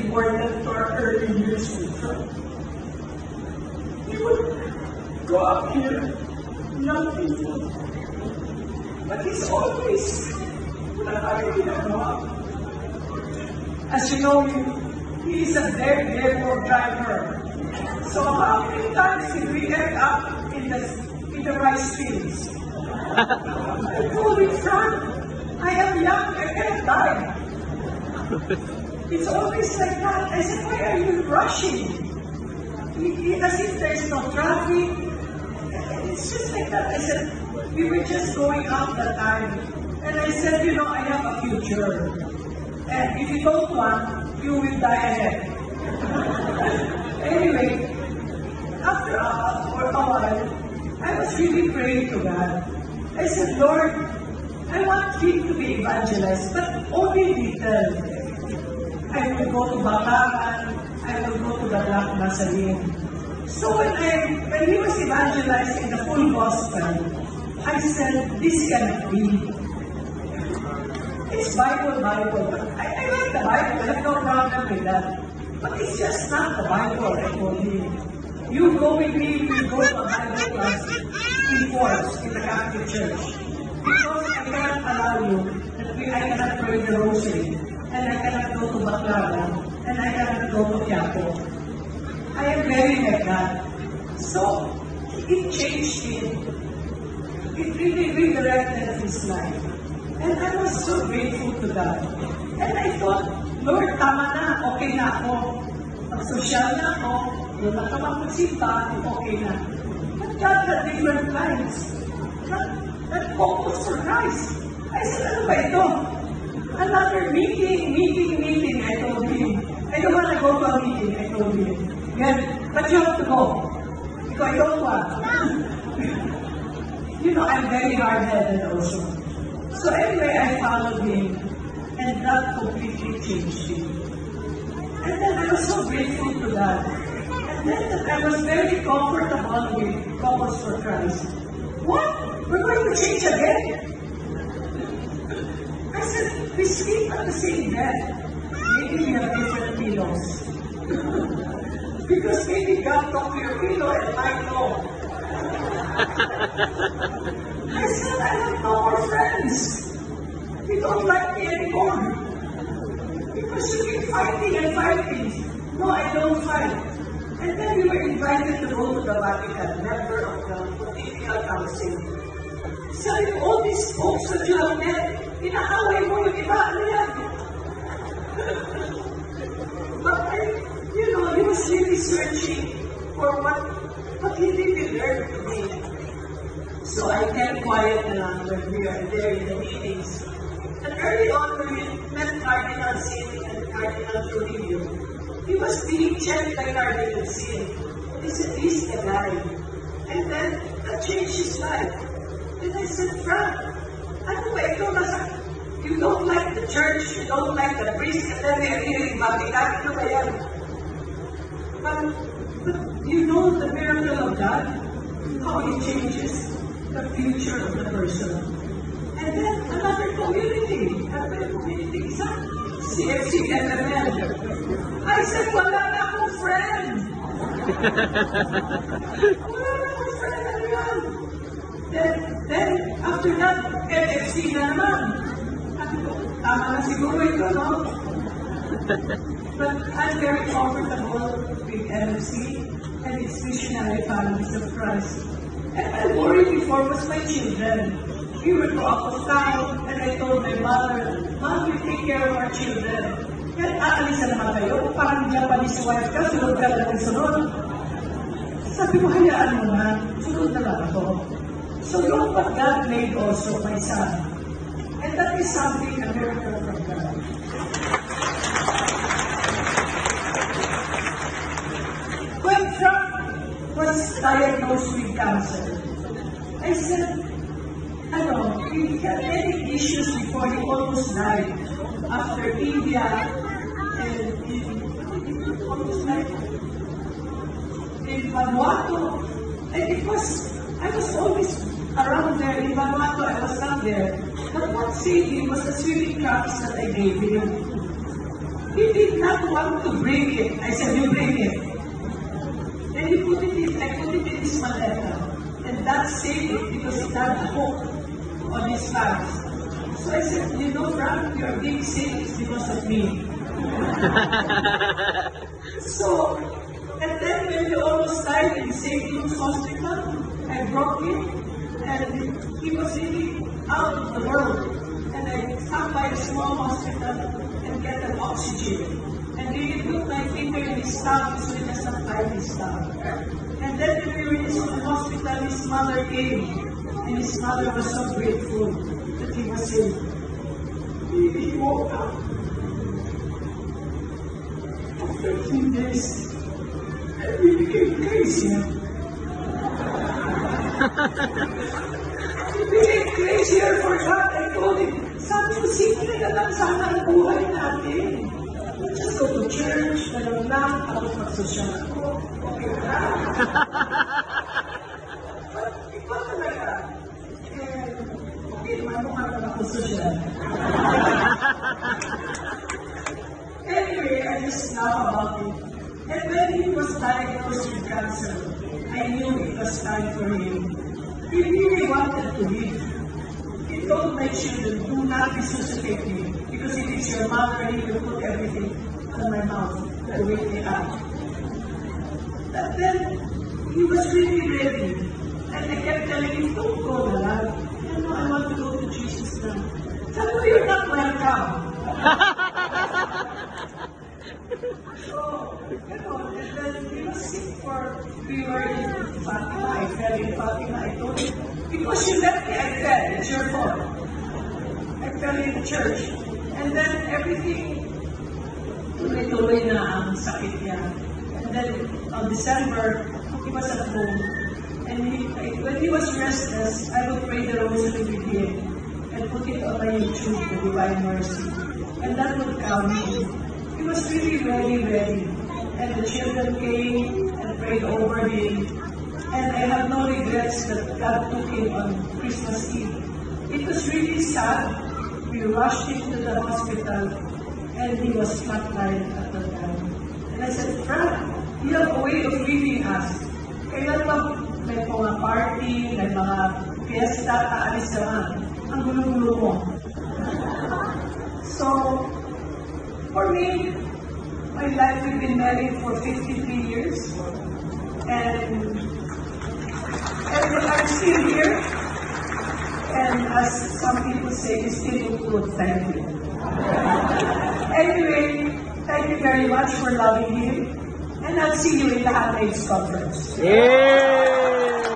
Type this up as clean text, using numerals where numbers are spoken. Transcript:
important to our early years with Frank. He would go up here, nothing. But he's always as you know, he is a very airport driver. So how many times did we end up in the rice fields? I told him, Frank, I am young, I can't die. It's always like that. I said, why are you rushing? As if there's no traffic. It's just like that. I said, we were just going out that time. And I said, you know, I have a future. And if you don't want, you will die ahead. Anyway, after a while, I was really praying to God. I said, Lord, I want him to be evangelized, but only little. I will go to Bakaran, I will go to the Black Nazarene. So when he was evangelized in the full gospel, I said, this cannot be. It's Bible. I like the Bible, I have no problem with that. But it's just not the Bible, I told him. You go with me, we go to a Bible class in Forbes, in the Catholic Church. Because I cannot allow you that I cannot pray the rosary, and I cannot go to Baclaran, and I cannot go to Quiapo. I am very like that. So, it changed him. It really redirected his life. And I was so grateful to God. And I thought, Lord, tama na, okay na ako. Pag-social na ako, yung nakapagsimpa, okay na. But God had different plans. That focus for Christ. I said, ano ba ito? Another meeting, I told him. I don't want to go to a meeting, I told him. Yeah, but you have to go. Because I don't want. You know, I'm very hard-headed also. So anyway, I followed him, and that completely changed him. And then I was so grateful to God. And then I was very comfortable with Couples for Christ. What? We're going to change again? I said, we sleep at the same bed. Maybe we have different pillows. Because maybe God talked to your pillow and I know. I said, I have no more friends. You don't like me anymore. Because you keep fighting and fighting. No, I don't fight. And then we were invited to go to the Vatican, member of the Pontifical Council. So all these folks that you have met, inaaway mo yung iba, ano yan? But you know, he was really searching for what he really learned to me. So I kept quiet when we are there in the meetings. And early on, when we met Cardinal Sin and Cardinal Trujillo, he was being checked by Cardinal Sin. He said, he's the guy. And then, that changed his life. And I said, Frank, ano ba ito? You don't like the church, you don't like the priest, and then they're here in Vatican, ano ba yan? But you know the miracle of God, how it changes the future of the person. And then another community, isa, CFC MML. I said, wala na akong friend. Wala na akong friend, ano yan? Then after that, NFC na naman. Tama na siguro ito, no? But I'm very comfortable with NFC and its missionary families of Christ. And my worry before was my children. We would go out of town, and I told my mother, Mom, you take care of our children. Kaya aalis na naman kayo, parang Japanese wife ka, sunod ka lang ng sunod. Sabi ko, hayaan mo na, sunod na lang ako. So look what God made also my son. And that is something, a miracle from God. When Frank was diagnosed with cancer, I said, he had many issues before he almost died. After India, and almost died in Vanuatu. And I was always around there. In Vanuatu, I was not there. But what saved him was the swimming trunks that I gave him. He did not want to bring it. I said, you bring it. And he put it in, I put it in his maleta. And that saved it because it had a hook on his pants. So I said, you know, Frank, you are being saved because of me. So, and then when he almost died in St. Luke's Hospital, I brought him, and he was really out of the world. And I stopped by a small hospital and get an oxygen. And they put my finger in his thumb so he doesn't bite his thumb. And then when we were in the hospital, his mother came. And his mother was so grateful that he was saved. He woke up. After 3 days, and we became crazy. We became crazier for God. I told him, sabi ko, simple na lang sana ang buhay natin. We'll just go to church, gano'n lang, tapos mag-social ako. Okay na. But iba talaga. Okay naman, mukha na mag-social. Anyway, I just laugh about it. And when he was diagnosed with cancer, I knew it was time for him. He really wanted to live. He told my children, do not resuscitate me, because if it's your mother, he will put everything on my mouth to wake me up. But then, he was really ready. And I kept telling him, don't go, Dad. You know, I want to go to Jesus now. Sabi ko, you're not welcome. So, you know, and then he was sick we were in Fatima, I fell in Fatima, I told him, because you left me, I fell, it's your fault. I fell in the church. And then everything, tuloy-tuloy na ang sakit niya. And then on December, he was at home. And when he was restless, I would pray the rosary with him and put it on my YouTube, the Divine Mercy. And that would calm him. He was really ready. And the children came and prayed over him. And I have no regrets that God took him on Christmas Eve. It was really sad. We rushed him to the hospital and he was flatlined at the time. And I said, Frank, you have a way of leaving us. Kailan ba may mga party, may mga fiesta, aalis ka na. Ang gulo-gulo mo. So, for me, my life, we've been married for 53 years. And I'm still here. And as some people say, it's still good. Thank you. Anyway, thank you very much for loving him. And I'll see you in the Handmaids Conference. Yeah.